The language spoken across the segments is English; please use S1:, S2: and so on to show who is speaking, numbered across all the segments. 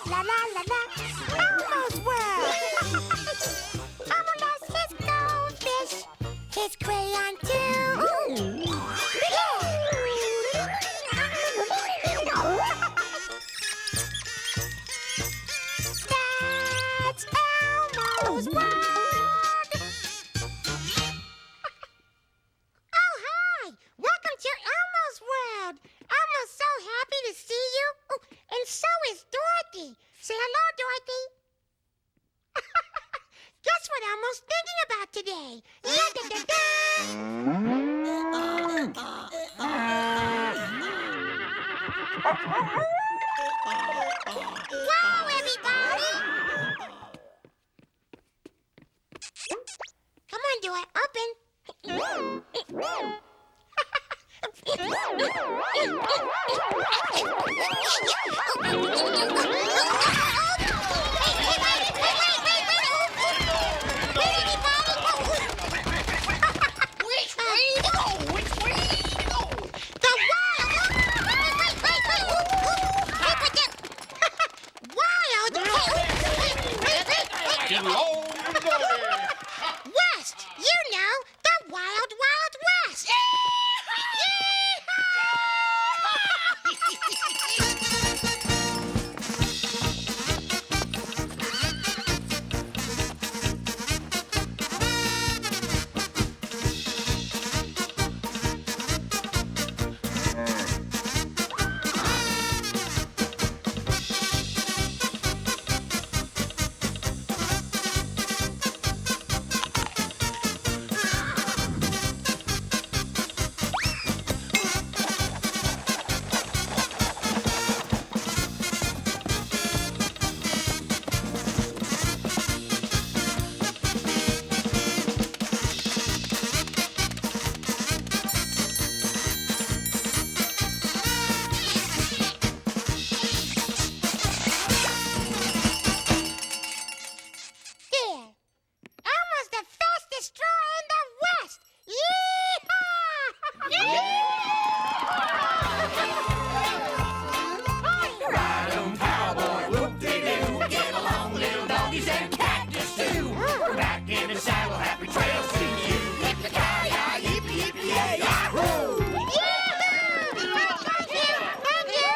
S1: La la la la. Elmo's world. Elmo lost his goldfish, his crayon too. That's Elmo's world. Oh, hi. Welcome to Elmo's world. Elmo's so happy to see you. Oh, and so is Dorothy. Say hello, Dorothy. Guess what Elmo's thinking about today? La-da-da-da. Whoa, everybody! Come on, do it. Open. West, you know, the Wild Wild West. Elmo's the fastest straw in the West.
S2: Ride 'em, cowboy, whoop-de-doo. Get along, little doggies and cactus too. We're back in the saddle, happy trails to you. Yippee-ki-yay, yippee-yippee-yay, yahoo!
S1: Thank you.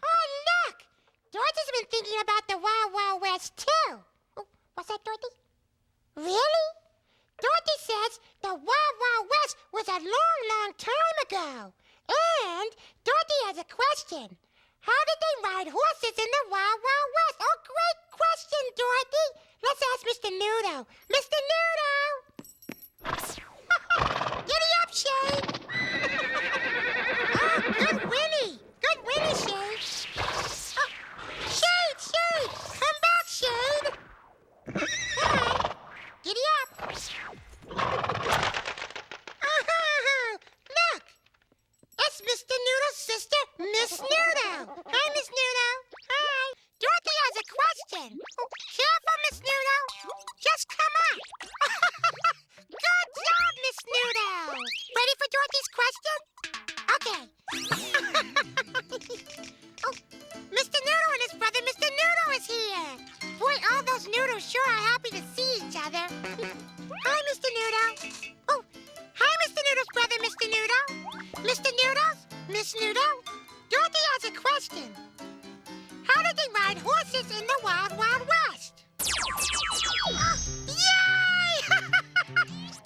S1: Oh, look. Dorothy's been thinking about the Wild Wild West, too. Oh, what's that, Dorothy? Really? Dorothy says the Wild Wild West was a long, long time ago. And Dorothy has a question. How did they ride horses in the Wild Wild West? Oh, great question, Dorothy. Let's ask Mr. Nudo. Mr. Nudo! Giddy up, Shade. Oh, good Winnie. Good Winnie, Shade. Oh, Shade! Come back, Shade. Come on. Giddy up. Oh, look. It's Mr. Noodle's sister, Miss Noodle. Hi, Miss Noodle. Hi. Dorothy has a question. Oh, careful, Miss Noodle. Just come up. Good job, Miss Noodle. Ready for Dorothy's question? Okay. Oh, Mr. Noodle and his brother, Mr. Noodle, is here. Boy, all those noodles sure are happy to see each other. Hi, Mr. Noodle. Oh, hi, Mr. Noodle's brother, Mr. Noodle. Mr. Noodles, Miss Noodle, Dorothy has a question. How did they ride horses in the Wild Wild West? Yay!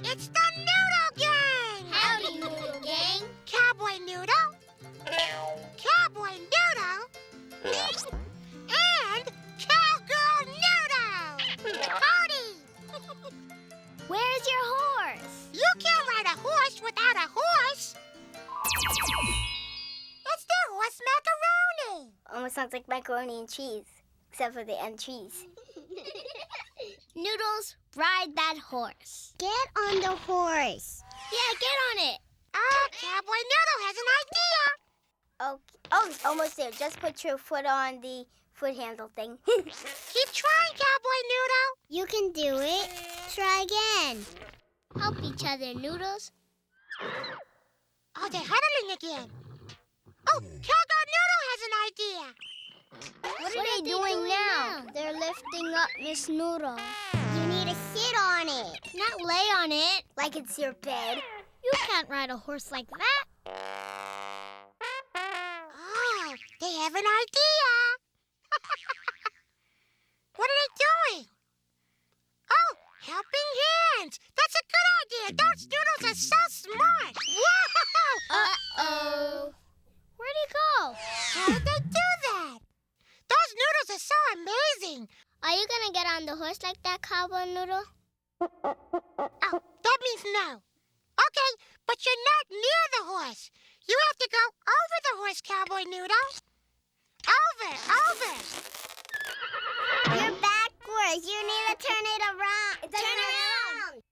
S1: It's the Noodle Gang!
S3: Howdy, Noodle Gang.
S1: Cowboy Noodle, Cowboy Noodle, and Cowgirl Noodle! Howdy!
S3: Where's your horse?
S1: You can't ride a horse without a horse! It's the horse macaroni!
S3: Almost sounds like macaroni and cheese, except for the end cheese. Noodles, ride that horse.
S4: Get on the horse.
S3: Yeah, get on it.
S1: Oh, Cowboy Noodle has an idea!
S3: Oh, almost there. Just put your foot on the foot handle thing.
S1: Keep trying, Cowboy Noodle!
S4: You can do it. Try again.
S3: Help each other, Noodles.
S1: Oh, they're huddling again. Oh, Cowgirl Noodle has an idea!
S3: they doing now? They're lifting up Miss Noodle.
S4: You need to sit on it.
S3: Not lay on it. Like it's your bed. You can't ride a horse like that.
S1: Oh, they have an idea. What are they doing? Oh, helping hands. That's a good idea. Those noodles are so smart. Whoa!
S3: Uh-oh. Where'd he go?
S1: How did they do that? Those noodles are so amazing.
S3: Are you gonna get on the horse like that, Cowboy Noodle?
S1: Oh, that means no. Okay, but you're not near the horse. You have to go over the horse, Cowboy Noodle. Over.
S4: You're backwards. You need to turn it around.
S3: Turn around.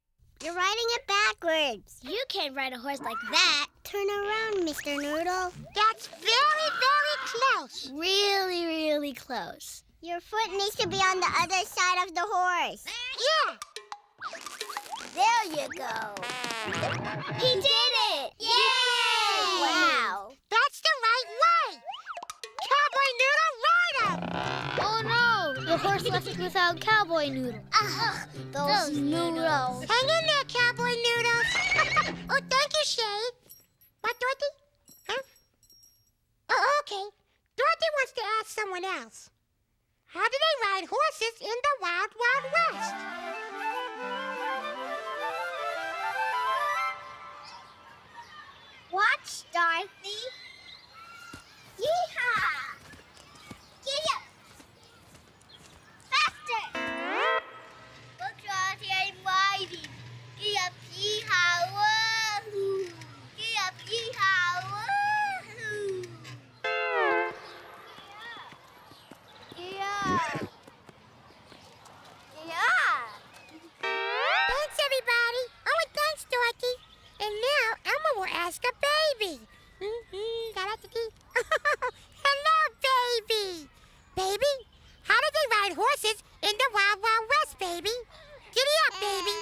S4: You're riding it backwards.
S3: You can't ride a horse like that.
S4: Turn around, Mr. Noodle.
S1: That's very, very close.
S3: Really, really close.
S4: Your foot needs to be on the other side of the horse.
S1: Yeah.
S3: There you go. He did it! Yay! Wow.
S1: That's the right way. Cowboy Noodle, ride him.
S3: Oh no! The horse left without Cowboy Noodle. Those noodles.
S1: Hang in there, Cowboy Noodles. Oh, thank you, Shade. What, Dorothy? Huh? Oh, okay. Dorothy wants to ask someone else. How do they ride horses in the Wild Wild West?
S3: Watch, Dorothy. Yeehaw! Get up! Faster! Look, Dorothy, I'm riding. Get up, yeehaw! Wahoo! Get up, yeehaw! Wahoo! Yeah.
S1: Thanks, everybody. Oh, and thanks, Dorothy. And now Elmo will ask a baby. Hello, baby. Baby, how do they ride horses in the Wild Wild West, baby? Giddy up, baby.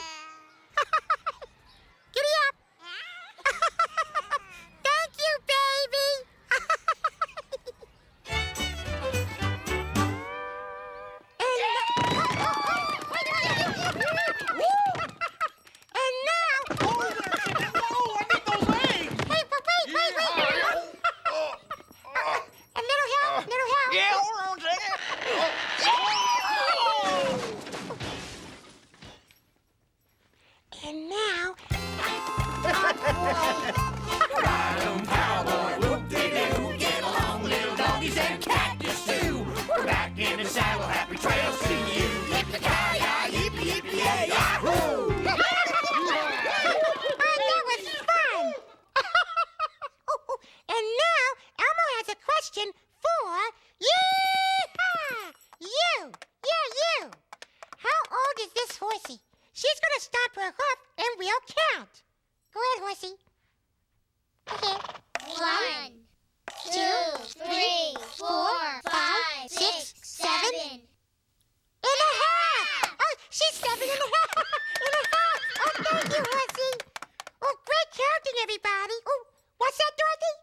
S1: Giddy up. Thank you, baby. And now...
S2: Oh, I need those legs!
S1: Wait. A little help.
S2: Yeah, hold on a second.
S1: And now...
S2: Ride 'em, cowboy, whoop-de-doo. Get along, little doggies, and cactus too. We're back in the saddle, happy trails to you. Yippee-ki-yay, yippee-yippee-yay, yahoo!
S1: That was fun! And now, Elmo has a question for Yeehaw! You! Yeah, you! How old is this horsey? She's gonna stomp her hoof and we'll count. Go ahead, horsey. Okay.
S3: 1, 2, 3, 4, 5, 6, 7.
S1: And a half! Oh, she's 7 and a half! And a half! Oh, thank you, horsey! Oh, great counting, everybody! Oh, what's that, Dorothy?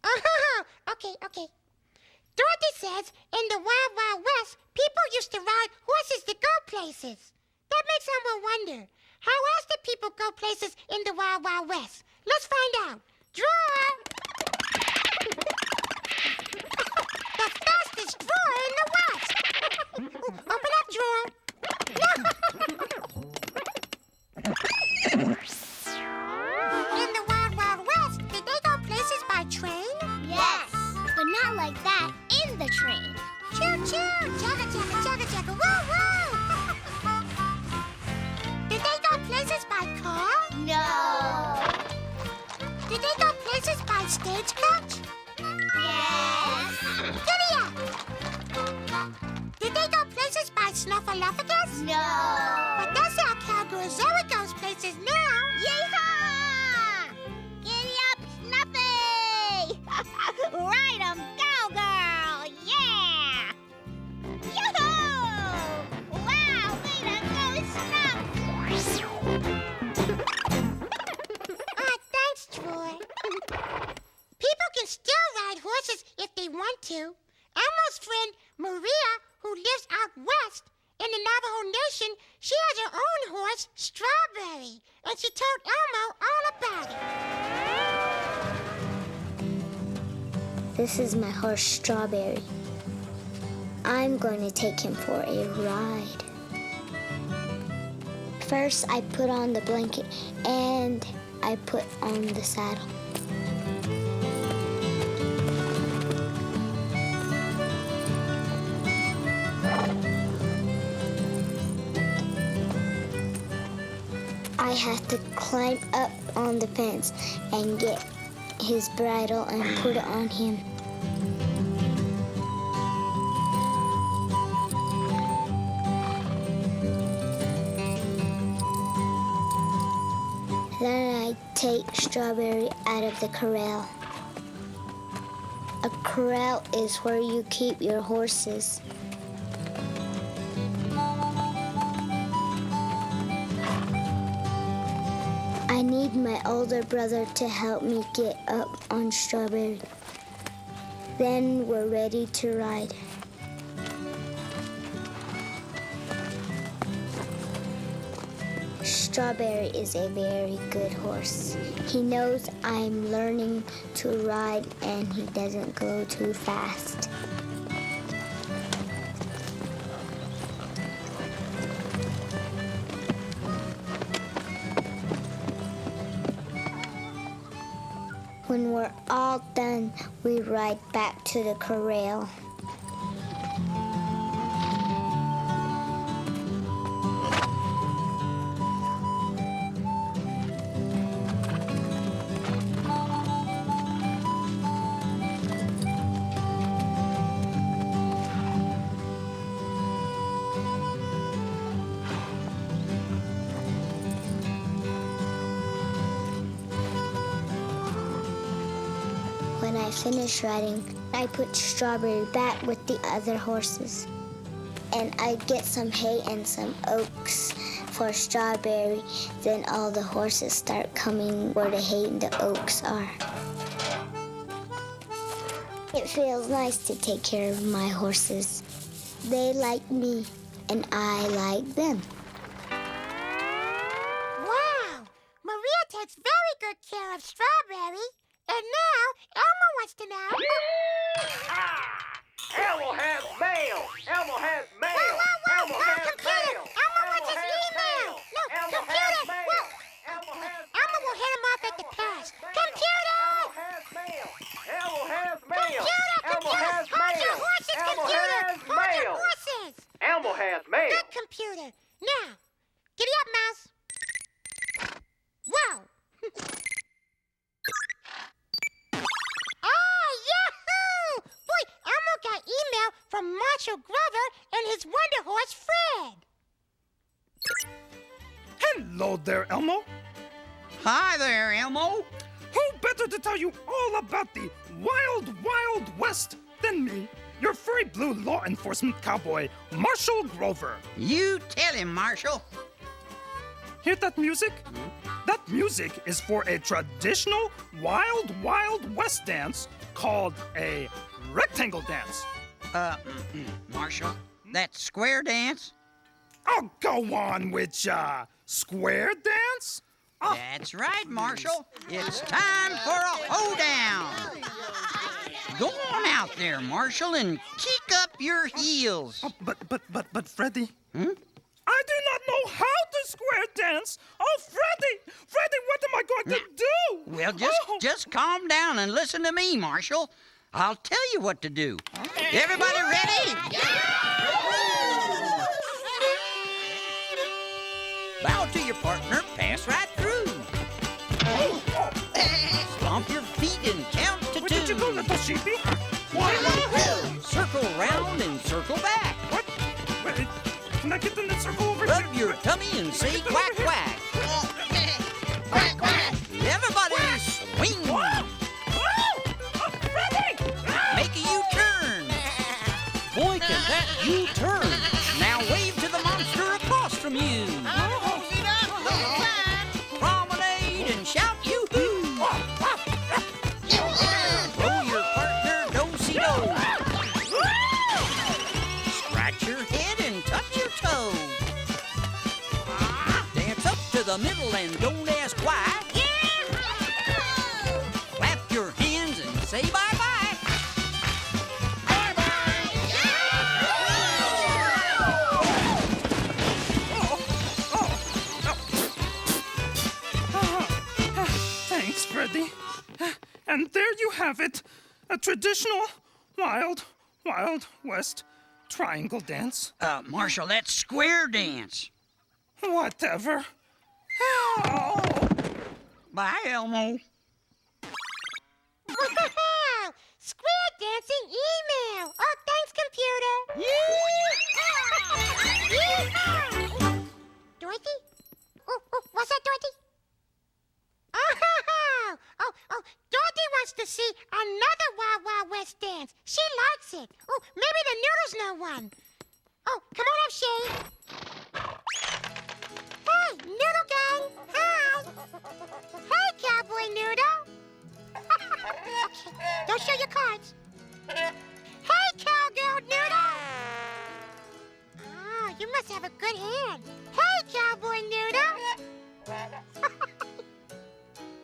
S1: Oh, okay. Dorothy says in the Wild Wild West, people used to ride horses to go places. That makes someone wonder, how else did people go places in the Wild Wild West? Let's find out. Drawer! The fastest drawer in the West! Open up, drawer! In the Wild Wild West, did they go places by train?
S3: Yes, but not like that in the train.
S1: Choo-choo! Chugga-chugga, woo-woo! Did they go places by car?
S3: No.
S1: Did they go places by stagecoach?
S3: Yes.
S1: Giddy up! Did they go places by snuffleupagus?
S3: No.
S1: But that's how Cowgirl Zoe goes places now.
S4: Yeehaw! Giddy up, Snuffy! Ride 'em, cowgirl! Yeah! Yoo-hoo! Wow, way to go, Snuff!
S1: Thanks, Troy. People can still ride horses if they want to. Elmo's friend, Maria, who lives out west in the Navajo Nation, she has her own horse, Strawberry, and she told Elmo all about it.
S3: This is my horse, Strawberry. I'm going to take him for a ride. First, I put on the blanket and I put on the saddle. I have to climb up on the fence and get his bridle and put it on him. Then I take Strawberry out of the corral. A corral is where you keep your horses. I need my older brother to help me get up on Strawberry. Then we're ready to ride. Strawberry is a very good horse. He knows I'm learning to ride and he doesn't go too fast. When we're all done, we ride back to the corral. When I finish riding, I put Strawberry back with the other horses. And I get some hay and some oaks for Strawberry. Then all the horses start coming where the hay and the oaks are. It feels nice to take care of my horses. They like me, and I like them.
S1: Wow! Maria takes very good care of Strawberry. And now, Elmo wants to know...
S2: Elmo has mail! Elmo has mail!
S1: Whoa,
S2: Elmo has
S1: computer!
S2: mail!
S1: Elmo wants his email! No,
S2: Elmo
S1: computer!
S2: has mail!
S1: Whoa.
S2: Elmo has
S1: Elmo will hit him off at the pass. Computer!
S2: Elmo has mail! Elmo has mail!
S1: Computer!
S2: Elmo
S1: Computer!
S2: has
S1: Hold your
S2: mail!
S1: horses,
S2: Elmo
S1: computer!
S2: has
S1: Hold your
S2: mail!
S1: horses!
S2: Elmo has mail!
S1: Good computer. Now, giddy up, mouse. Whoa! Yahoo! Boy, Elmo got email from Marshall Grover and his wonder horse, Fred.
S5: Hello there, Elmo.
S6: Hi there, Elmo.
S5: Who better to tell you all about the wild, wild west than me, your furry blue law enforcement cowboy, Marshall Grover.
S6: You tell him, Marshall.
S5: Hear that music? That music is for a traditional wild, wild west dance called a rectangle dance.
S6: Marshall, that square dance?
S5: Oh, go on with ya. Square dance? Oh,
S6: That's right, Marshall. It's time for a hoedown. Go on out there, Marshall, and kick up your heels.
S5: oh, but, Freddy.
S6: Hmm?
S5: I do not know how to square dance. Oh, Freddy, what am I going to do?
S6: Well,
S5: Oh.
S6: just calm down and listen to me, Marshall. I'll tell you what to do. Everybody ready? Bow to your partner, pass right through. Stomp your feet and count to
S5: Where
S6: two.
S5: did you go, little sheepy?
S6: Circle round and circle back.
S5: What? Wait, can I get in the circle over
S6: Rub
S5: here?
S6: your tummy and say quack quack.
S4: Quack, quack.
S6: Everybody swing.
S5: Oh, Freddy!
S6: Make a U-turn. Boy, can that U-turn. Now wave to the monster across from you. Promenade and shout yoo-hoo. Throw your partner do-si-do. the middle and don't ask why. Clap your hands and say bye-bye.
S5: Thanks, Freddy. And there you have it. A traditional Wild West triangle dance.
S6: Marshall, that's square dance.
S5: Whatever. Oh.
S6: Bye, Elmo.
S1: Wow! Square dancing email! Oh, thanks, computer! Yeehaw! Dorothy? Oh, what's that, Dorothy? Oh, Dorothy wants to see another Wild Wild West dance. She likes it. Oh, maybe the Noodles know one. Oh, come on up, Shane. Hey, Noodle Gang. Hi. Hey, Cowboy Noodle. Okay, don't show your cards. Hey, Cowgirl Noodle. Oh, you must have a good hand. Hey, Cowboy Noodle.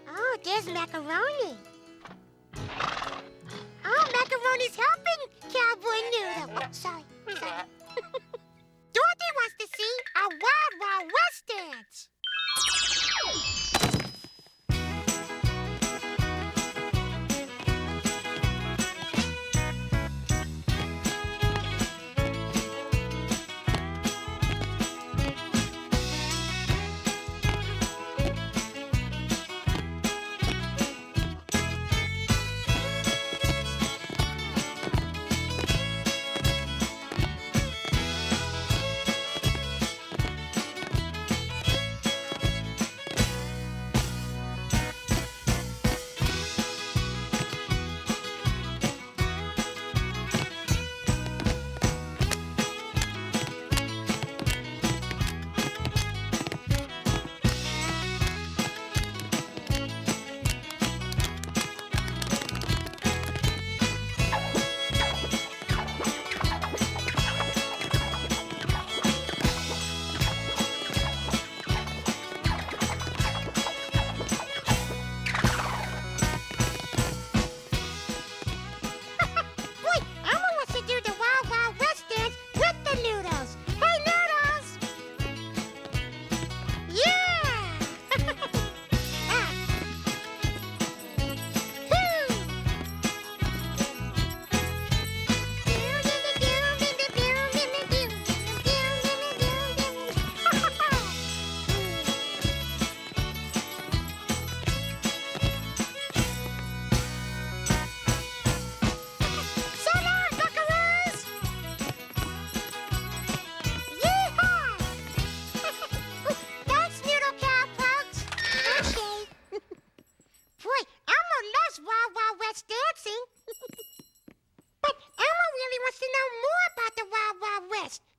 S1: Oh, there's Macaroni. Oh, Macaroni's helping Cowboy Noodle. Oh, sorry. Dorothy wants to see a Wild Wild West dance.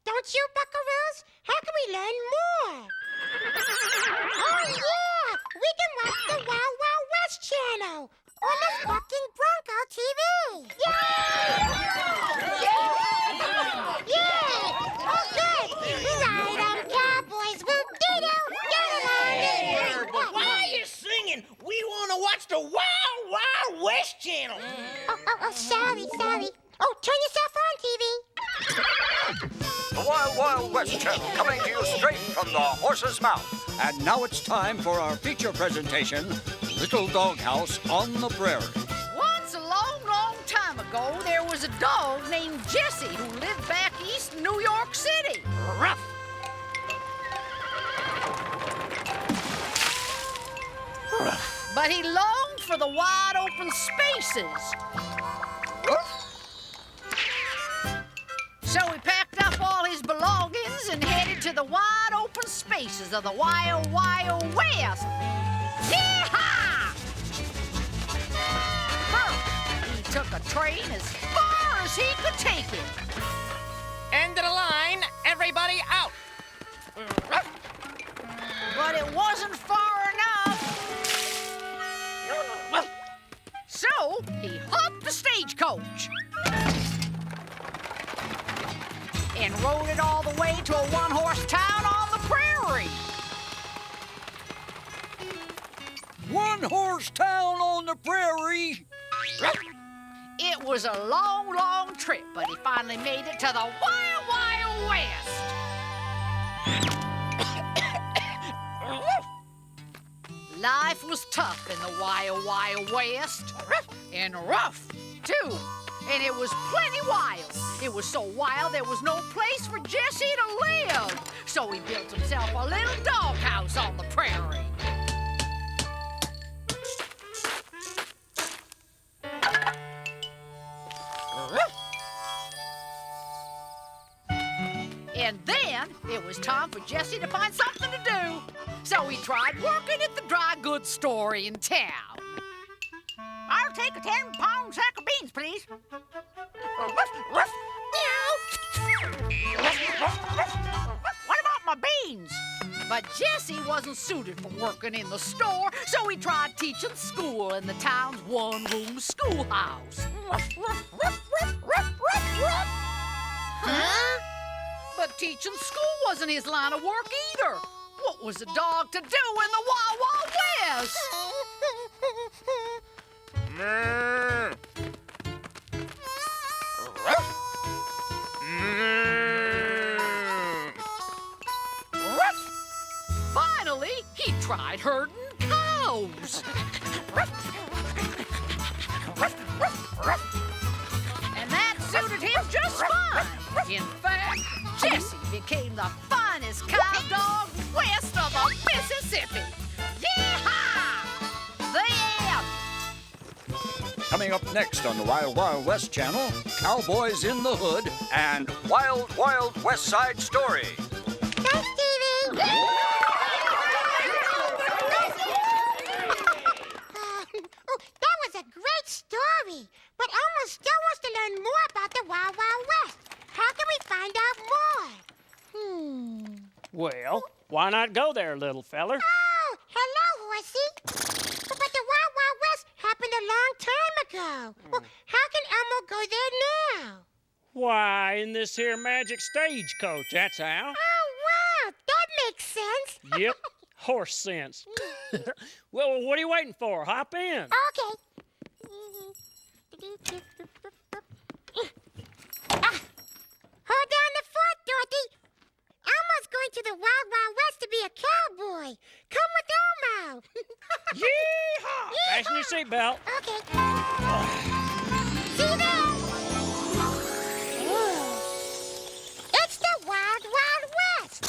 S1: Don't you, buckaroos? How can we learn more? Oh, yeah! We can watch the Wild Wild West channel on the fucking Bronco TV! Yay! Yay! Oh, good! Right on, cowboys! Whoop-dee-doo! Get along in!
S2: But why are you singing? We want to watch the Wild Wild West channel.
S1: Oh, sorry. Oh, turn yourself on, TV.
S7: The Wild Wild West channel coming to you straight from the horse's mouth. And now it's time for our feature presentation, Little Doghouse on the Prairie.
S8: Once a long, long time ago, there was a dog named Jesse who lived back east in New York City.
S2: Ruff.
S8: But he longed for the wide open spaces. So he packed up all his belongings and headed to the wide open spaces of the Wild Wild West. Yee-haw! He took a train as far as he could take it.
S2: End of the line, everybody out.
S8: But it wasn't far enough. So he hopped the stagecoach and rode it all the way to a one-horse town on the prairie.
S7: One horse town on the prairie.
S8: It was a long, long trip, but he finally made it to the Wild, Wild West. Life was tough in the Wild, Wild West. And rough, too. And it was plenty wild. It was so wild there was no place for Jesse to live. So he built himself a little doghouse on the prairie. And then it was time for Jesse to find something to do. So he tried working at the dry goods store in town. I'll take a 10-pound sack of beans, please. What about my beans? But Jesse wasn't suited for working in the store, so he tried teaching school in the town's one-room schoolhouse. Huh? But teaching school wasn't his line of work either. What was a dog to do in the Wild, Wild West? Finally, he tried herding cows. And that suited him just fine. In fact, Jesse became the finest cow dog west of the Mississippi. Yeehaw! The end.
S7: Coming up next on the Wild Wild West channel, Cowboys in the Hood and Wild Wild West Side Story.
S1: Thanks, Stevie. Oh, that was a great story. But Elmo still wants to learn more about the Wild Wild West. How can we find out more?
S9: Well, why not go there, little feller?
S1: Oh, hello, Horsey. But the Wild Wild West happened a long time ago. Well, how can Elmo go there now?
S9: Why, in this here magic stagecoach, that's how.
S1: Oh, wow, that makes sense.
S9: Yep, horse sense. Well, what are you waiting for? Hop in.
S1: Okay. Hold down the fort, Dorothy. Elmo's going to the Wild Wild West to be a cowboy. Come with Elmo.
S9: Yeehaw! Fasten your seatbelt.
S1: Okay. See you there. It's the Wild Wild West.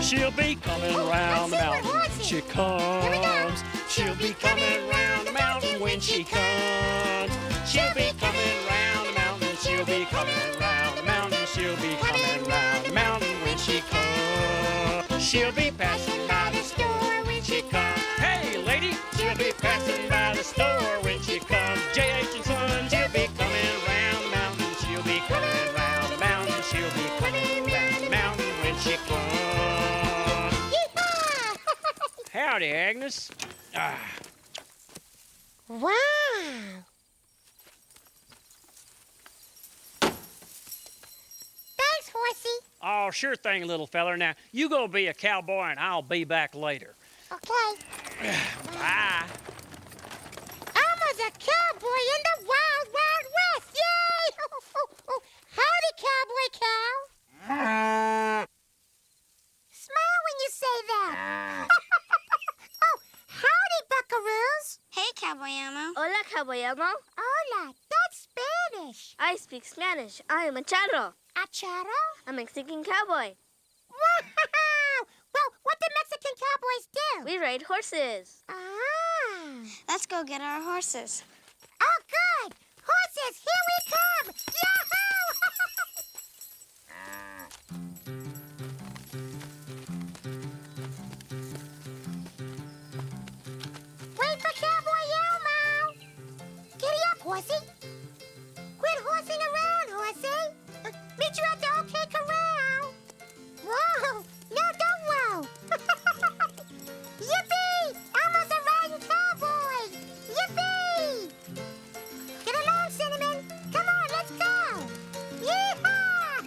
S9: She'll be coming round the mountain when she comes. She'll be coming round the mountain when she comes. She'll be coming round the mountain. She'll be coming round the mountain. She'll be coming round the mountain when she comes. She'll be passing by the store when she comes. Hey, lady, she'll be passing by the store when she comes. J.H. and Sons, she'll be coming round the mountain. She'll be coming round the mountain. She'll be coming round the mountain when she comes. Howdy, Agnes.
S1: Wow. Thanks, Horsey.
S9: Oh, sure thing, little feller. Now, you go be a cowboy and I'll be back later.
S1: Okay.
S9: Bye.
S1: Elmo's a cowboy in the Wild Wild West. Yay! Howdy, Cowboy Cow. Smile when you say that. Oh, howdy, buckaroos.
S4: Hey, Cowboy Elmo.
S3: Hola, Cowboy Elmo.
S1: Hola, that's Spanish.
S3: I speak Spanish. I am a charro,
S1: A charro?
S3: a Mexican cowboy.
S1: Wow! Well, what do Mexican cowboys do?
S3: We ride horses.
S1: Ah.
S4: Let's go get our horses.
S1: Oh, good. Horses, here we come. Yahoo! Wait for Cowboy Elmo. Giddy up, horsey. Quit horsing around, horsey. Meet you at the OK Corral. Whoa! No, don't whoa! Yippee! Elmo's a riding cowboy! Yippee! Get along, Cinnamon. Come on, let's go. Yeehaw!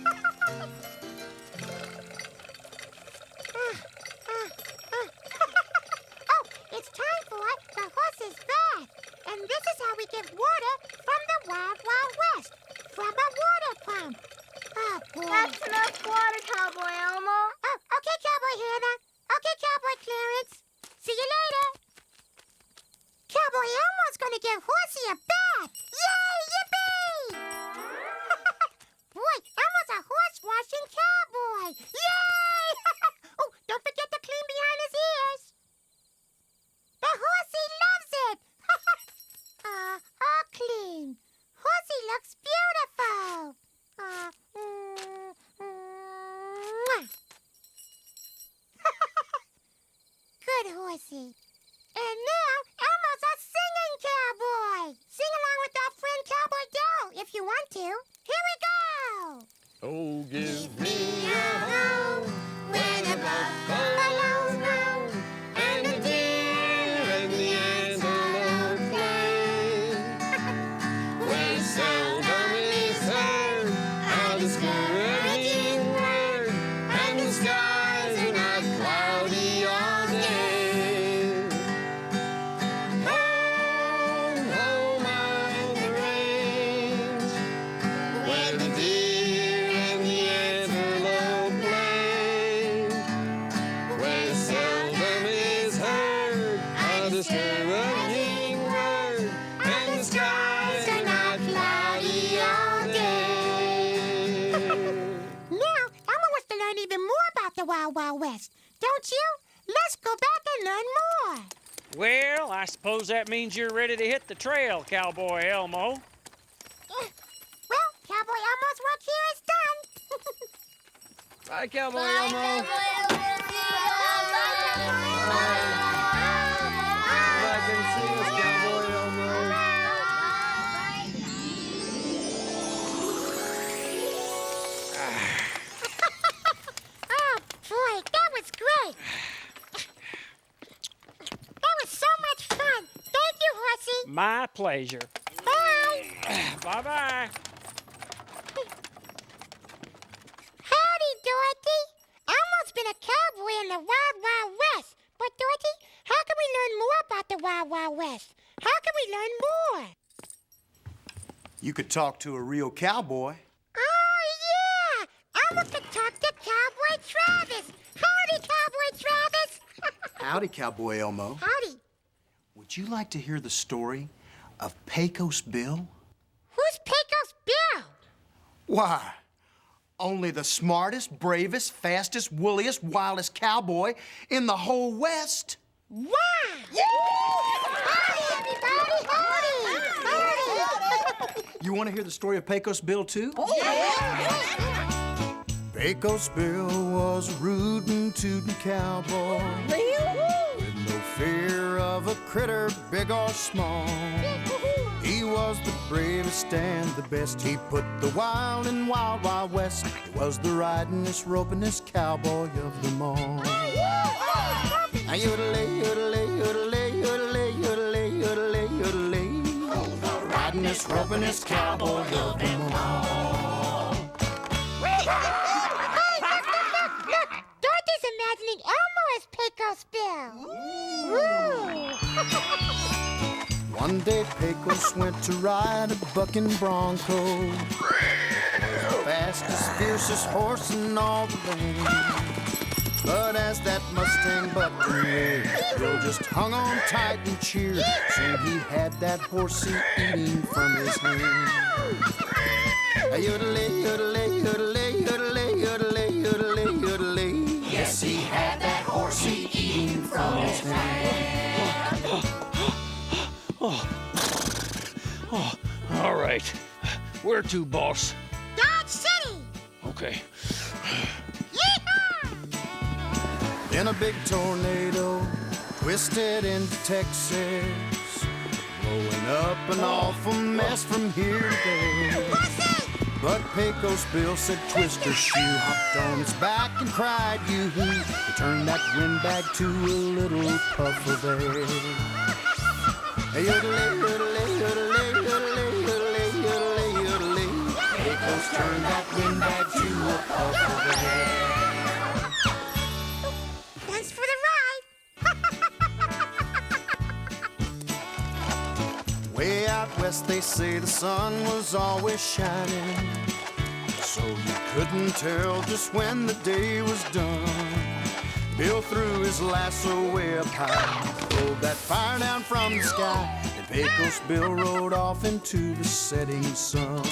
S1: Oh, it's
S3: That's enough water, Cowboy Elmo.
S1: Oh, okay, Cowboy Hannah. Okay, Cowboy Clarence. See you later. Cowboy Elmo's gonna give Horsey a bath. Yay, yippee! Boy, Elmo's a horse-washing cowboy. Yay! Oh, don't forget to clean behind his ears. The Horsey loves it. All clean. Horsey looks beautiful. Mwah. Good Horsey. And now, Elmo's a singing cowboy. Sing along with our friend Cowboy Dell if you want to. Here we go.
S9: Oh, give me
S1: a home where the buffaloes roam
S9: and the deer and the antelope play. Where seldom is heard a discouraging word, and the skies are not cloudy all day. Home, home on the range, where the deer and the antelope play, where seldom is heard a discouraging word, and the skies are not cloudy all day.
S1: Now, Elmo wants to learn even more about the Wild Wild West. Don't you? Let's go back and learn more.
S9: Well, I suppose that means you're ready to hit the trail, Cowboy Elmo.
S1: Well, Cowboy Elmo's work here is done.
S9: Bye, Cowboy Elmo. Back and see us, Cowboy Elmo.
S1: Oh, boy, that was great. That was so much fun. Thank you, Horsey.
S9: My pleasure.
S1: Bye.
S9: Bye-bye.
S1: Howdy, Dorothy. Elmo's been a cowboy in the Wild Wild West. But, Dorothy, how can we learn more about the Wild Wild West? How can we learn more?
S10: You could talk to a real cowboy.
S1: Oh, yeah. Elmo could talk to Cowboy Travis. Howdy, Cowboy Travis.
S10: Howdy, Cowboy Elmo.
S1: Howdy.
S10: Would you like to hear the story of Pecos Bill?
S1: Who's Pecos Bill?
S10: Why, only the smartest, bravest, fastest, woolliest, wildest cowboy in the whole West.
S1: Wow. Howdy, everybody. Howdy.
S10: You want to hear the story of Pecos Bill, too?
S1: Yeah.
S10: Pecos Bill was a rootin' tootin' cowboy with no fear of a critter, big or small. He was the bravest and the best. He put the wild in Wild Wild West. He was the ridingest, ropingest cowboy of them all. Now yodelay, yodelay, yodelay, yodelay, yodelay, yodelay, yodelay. The ridingest, ropingest cowboy of them all.
S1: Look, Dorothy's imagining Elmo as Pecos Bill. Ooh.
S10: One day Pecos went to ride a bucking bronco, the fastest, fiercest horse in all the land. But as that Mustang bucked and reared, Bill just hung on tight and cheered. Soon he had that horsey eating from his hand. Yodelay, yodelay, yodelay, yodelay, yodelay, yodelay, yodelay. Yes, he had that horsey eating from his hand.
S9: Oh, all right. Where to, boss?
S1: Dodge City.
S9: Okay.
S1: Yeehaw!
S10: Then a big tornado twisted into Texas, blowing up an awful mess from here to there. But Pecos Bill said, Twister shoe, hopped on its back and cried, yoo-hoo. He turned that windbag to a little puff of air. Yodelay, yodelay, yodelay, yodelay, yodelay, yodelay, yodelay. Pecos turned that windbag to a puff of air.
S1: Thanks for the ride.
S10: Way out west, they say the sun was always shining. so you couldn't tell just when the day was done. Bill threw his lasso way up high, pulled that fire down from the sky, and Pecos Bill rode off into the setting sun.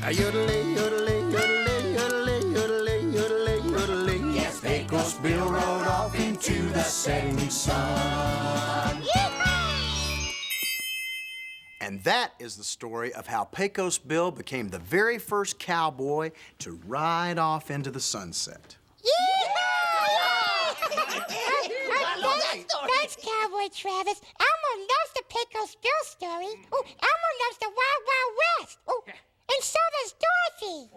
S10: Yodelay, yodelay, yodelay, yodelay, yodelay, yodelay, yodelay. Yes, Pecos Bill rode off into the setting sun. And that is the story of how Pecos Bill became the very first cowboy to ride off into the sunset.
S1: Thanks, Cowboy Travis. Elmo loves the Pecos Bill story. Oh, Elmo loves the Wild Wild West. Oh, and so does Dorothy.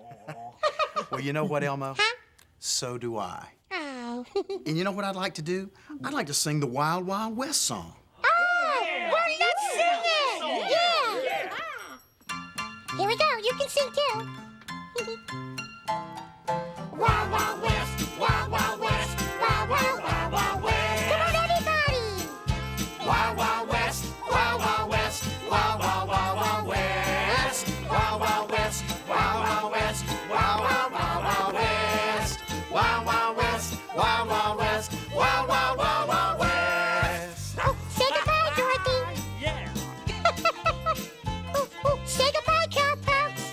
S10: Well, you know what, Elmo?
S1: Huh?
S10: So do I.
S1: Oh.
S10: And you know what I'd like to do? I'd like to sing the Wild Wild West song.
S1: Oh, well, let's sing it. Yeah. Here we go. You can sing too. Wild Wild West, Wild Wild West, Wild Wild Wild Wild West. Come on, everybody.
S2: Wild Wild West, Wild Wild West, Wild Wild Wild Wild West. Wild Wild West, Wild Wild West, Wild Wild Wild Wild West. Wild Wild West, Wild Wild West, Wild Wild Wild Wild West.
S1: Oh, say goodbye, Dorothy.
S9: Yeah.
S1: Say goodbye, Cowpokes.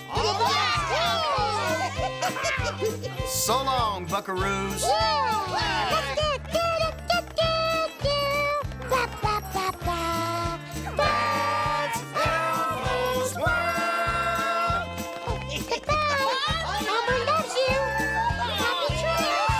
S10: So long, buckaroos.
S2: That's Elmo's World.
S1: Goodbye. Elmo loves you. Happy trails.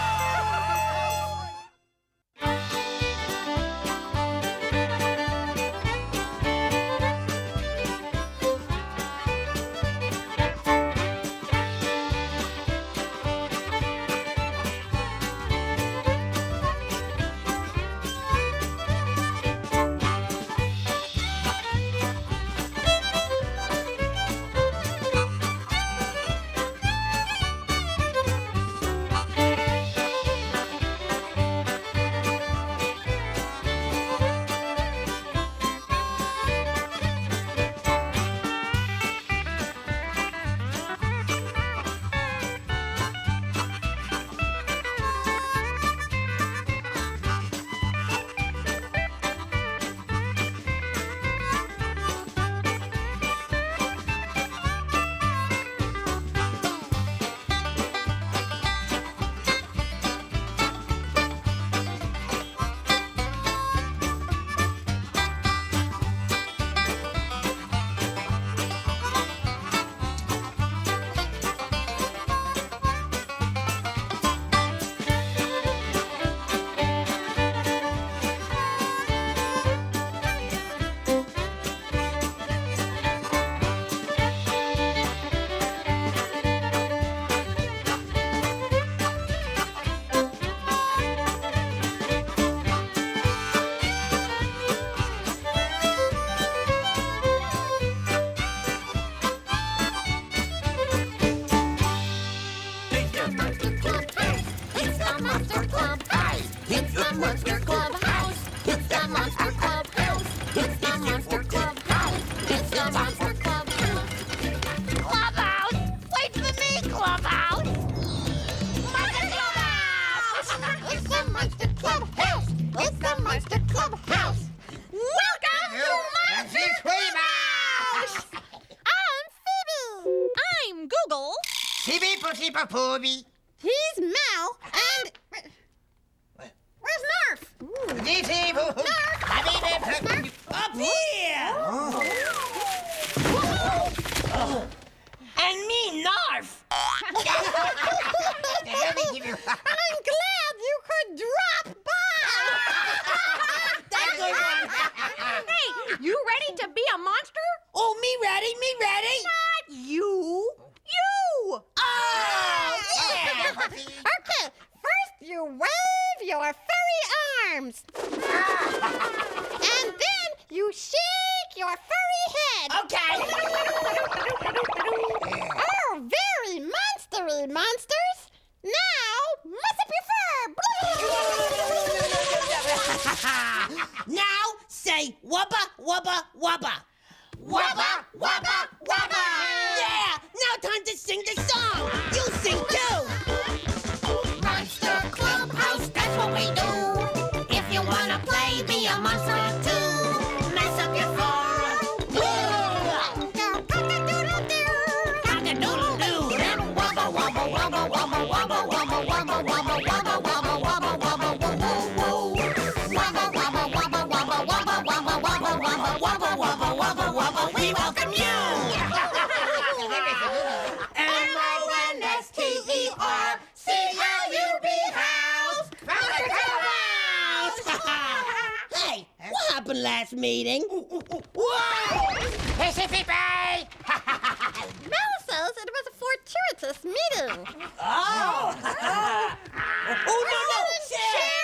S2: Monster Club House. It's the Monster Club House. It's the Monster Club House. It's the Monster Club House.
S8: Clubhouse! Wait for me, Clubhouse!
S2: Monster Club House. It's the Monster Club House. It's the Monster Club House.
S8: Welcome to Monster Club House!
S4: I'm Phoebe. I'm Google.
S6: Phoebe, Pooty, Pooby.
S4: He's Mal. And... Where's Narf?
S6: Up here! And me, Narf!
S4: I'm glad you could drop by.
S8: Hey, you ready to be a monster?
S6: Oh, me ready, me ready!
S8: Not you! You!
S6: Oh, yeah!
S4: Okay, first you wave your furry arms. And then you shake your furry head.
S6: Okay!
S4: Oh, very monstery monsters. Now, mess up your fur.
S6: Now say wubba, wubba, wubba. Wubba, wubba, wubba.
S4: last meeting.
S2: Hissy Pee-Pee!
S4: Mel says it was a fortuitous meeting.
S2: Oh! Oh, no! Share!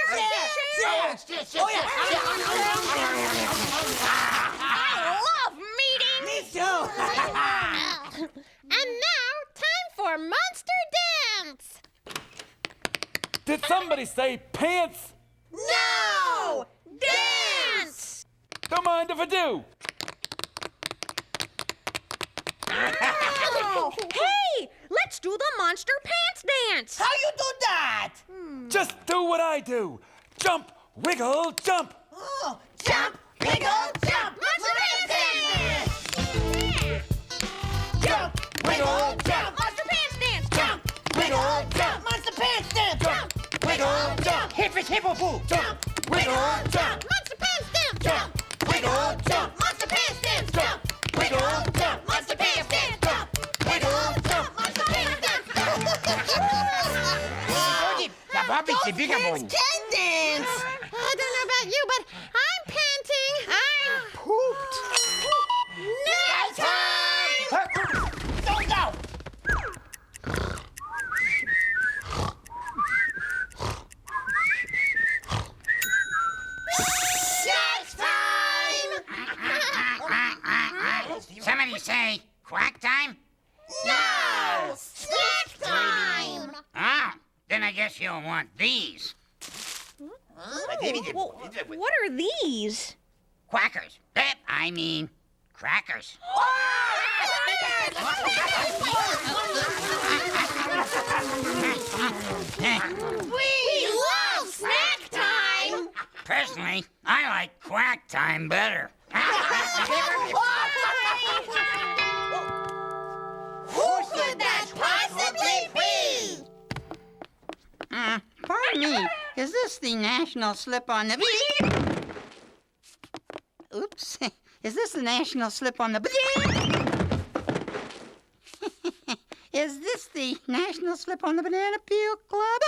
S2: Oh, yeah!
S8: I love meetings!
S2: Me too!
S4: And now, time for Monster Dance.
S9: Did somebody say pants?
S4: No! Dance!
S9: Don't mind if I do.
S4: Hey, let's do the Monster Pants Dance.
S2: How you do that?
S9: Just do what I do. Jump, wiggle, jump.
S2: Oh, jump, wiggle, jump!
S4: Monster Pants Dance!
S2: Jump, wiggle, jump!
S4: Monster Pants Dance!
S2: Jump, wiggle, jump! Monster Pants Dance! Jump, wiggle, jump! Hip it, hip boo! Jump, wiggle, jump!
S4: Monster Pants Dance!
S2: Jump, wiggle, jump!
S4: Monster Pants Dance!
S2: Jump, wiggle, jump! Monster Pants Dance! Jump, wiggle, jump! Monster Pants Dance!
S4: Can dance! I don't know about you, but I'm panting. I'm pooped. Next time!
S2: Don't go!
S4: Next time!
S6: Somebody say quack time?
S4: No! Snack time!
S6: Ah, then I guess you'll want these.
S4: What are these?
S6: Quackers. I mean, crackers.
S4: We love snack time!
S6: Personally, I like quack time better.
S4: Who could that possibly be?
S6: Pardon me, is this the national slip on the... Oops. Is this the national slip on the... Is this the national slip on the Banana Peel Club?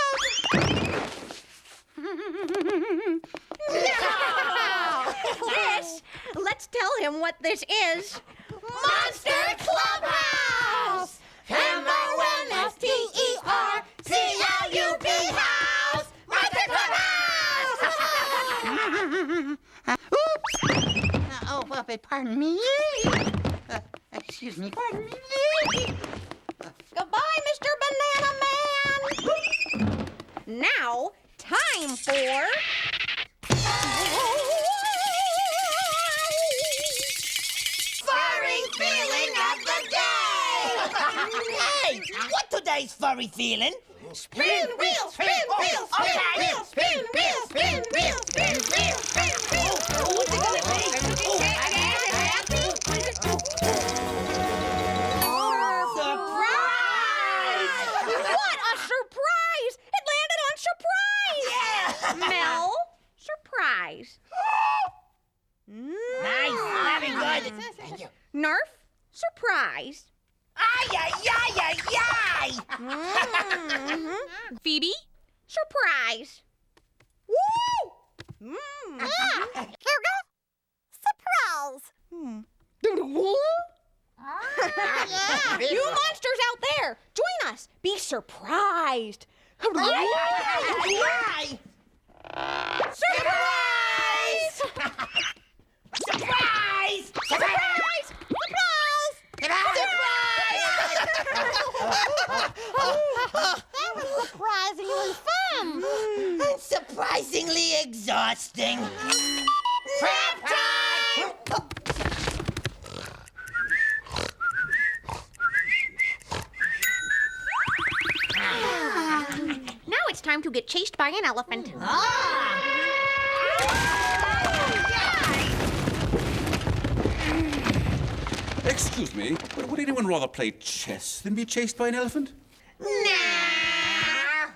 S4: This, let's tell him what this is. Monster Clubhouse! MONSTERCLUB house! Monster Clubhouse!
S6: Oops! Pardon me. Excuse me, pardon me.
S4: Goodbye, Mr. Banana Man! Now, time for... Furry feeling of the day!
S2: Hey, what today's furry feeling?
S4: Spin wheel, spin wheel, spin wheel, spin wheel, spin wheel, spin wheel, spin wheel.
S2: What's it gonna be?
S4: Surprise! What a surprise! It landed on surprise!
S2: Yeah!
S4: Mel, surprise.
S2: Nice, very good. Thank you.
S4: Nerf, surprise.
S2: Ay, ay, ay, ay, ay!
S4: Phoebe, surprise. Woo! Surprise. You monsters out there, join us. Be surprised.
S2: Surprise!
S4: Surprise!
S2: Surprise!
S4: Surprise! That was surprisingly fun.
S2: And surprisingly exhausting. Trap time!
S4: Now it's time to get chased by an elephant.
S11: Excuse me, but would anyone rather play chess than be chased by an elephant?
S4: Nah.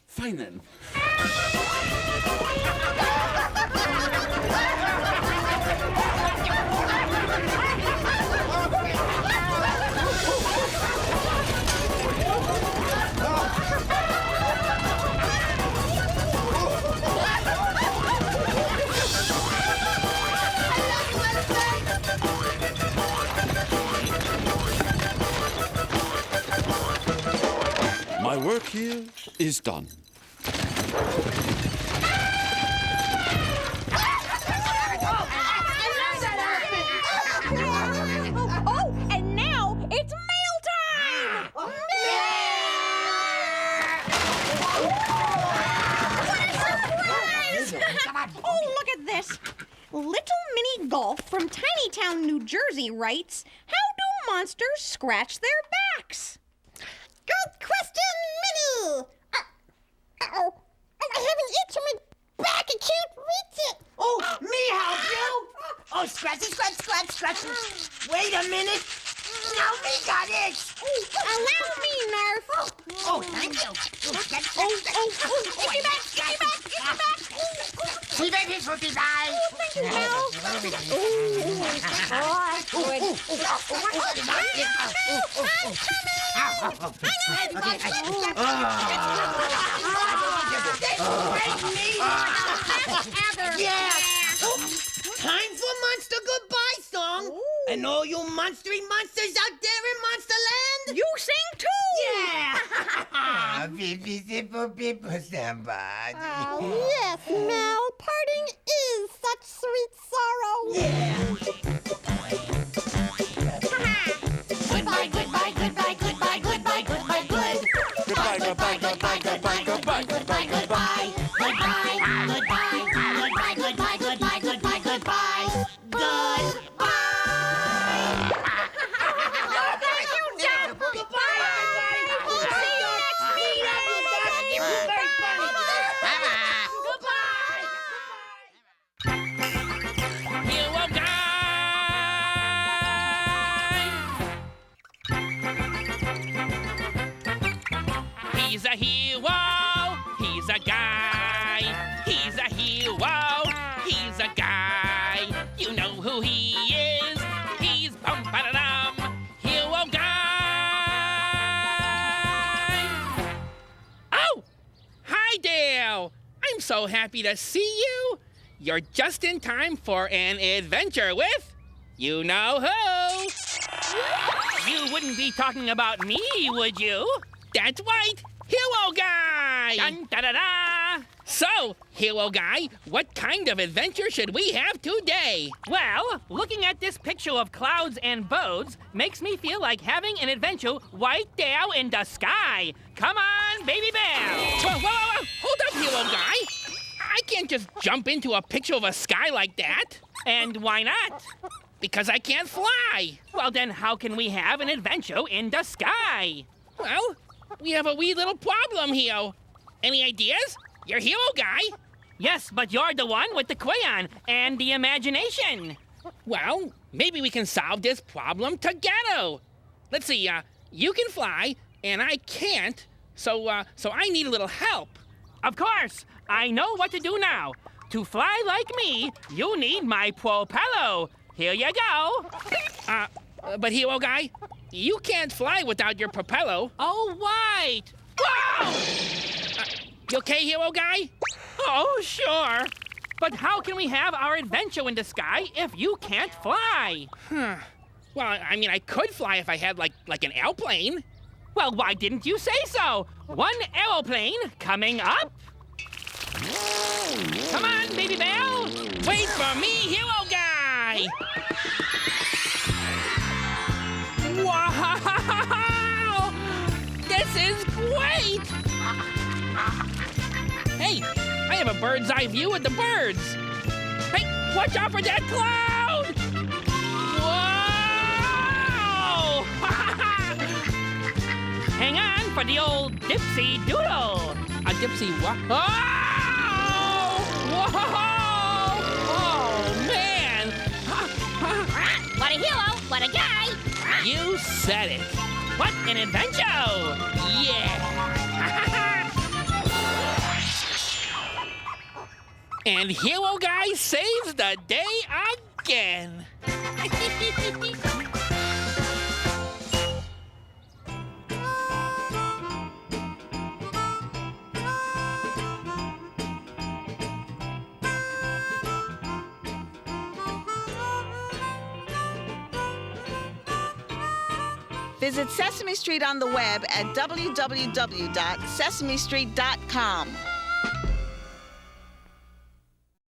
S11: Fine then. My work here is done.
S4: Oh, and now it's mail time! What a surprise! Oh, look at this. Little Mini Golf from Tiny Town, New Jersey writes, how do monsters scratch their backs?
S1: Good question, Minnie. Uh-oh. I have an itch on my back. I can't reach it.
S2: Oh, me help you? Oh, scratchy, scratch, scratch, scratch. Wait a minute. Now me got it.
S4: Allow me, Narf.
S2: Oh, thank you.
S4: Sticky back, sticky back, sticky back.
S1: See, baby, Swoopy, bye.
S4: Thank you, Mel.
S2: Yeah. Time for Monster Goodbye song. And all you monstery monsters out there in Monsterland.
S4: You sing too.
S2: Yeah. Bippy zipper bipper somebody.
S1: Yes, Mel. Parting is such sweet sorrow.
S2: Goodbye, goodbye, goodbye, goodbye, goodbye, goodbye, good.
S11: Goodbye, goodbye, goodbye, goodbye, goodbye, goodbye, goodbye.
S12: He's a hero, he's a guy. He's a hero, he's a guy. You know who he is. He's Bum-Ba-Da-Dum, Hero Guy. Oh, hi Dale. I'm so happy to see you. You're just in time for an adventure with you know who. You wouldn't be talking about me, would you? That's right, Hero Guy! Dun, da, da, da. So, Hero Guy, what kind of adventure should we have today?
S13: Well, looking at this picture of clouds and birds makes me feel like having an adventure right there in the sky. Come on, Baby Bear!
S12: Whoa. Hold up, Hero Guy. I can't just jump into a picture of a sky like that.
S13: And why not?
S12: Because I can't fly.
S13: Well, then how can we have an adventure in the sky?
S12: Well, we have a wee little problem here. Any ideas? You're Hero Guy.
S13: Yes, but you're the one with the crayon and the imagination.
S12: Well, maybe we can solve this problem together. Let's see, you can fly, and I can't, so I need a little help.
S13: Of course, I know what to do now. To fly like me, you need my propeller. Here you go.
S12: But Hero Guy, you can't fly without your propeller.
S13: Oh, right.
S12: Whoa! You okay, Hero Guy?
S13: Oh, sure. But how can we have our adventure in the sky if you can't fly?
S12: Well, I mean, I could fly if I had, like an airplane.
S13: Well, why didn't you say so? One aeroplane coming up. Come on, Baby Bear.
S12: Wait for me, Hero Guy.
S13: Wow!
S12: This is great! Hey, I have a bird's eye view of the birds. Hey, watch out for that cloud!
S13: Whoa! Hang on for the old Dipsy Doodle.
S12: A Dipsy what? Oh! Whoa! Oh, man!
S1: What a hero! What a guy!
S12: You said it.
S13: What an adventure!
S12: Yeah! And Hero Guy saves the day again.
S14: Visit Sesame Street on the web at www.sesamestreet.com.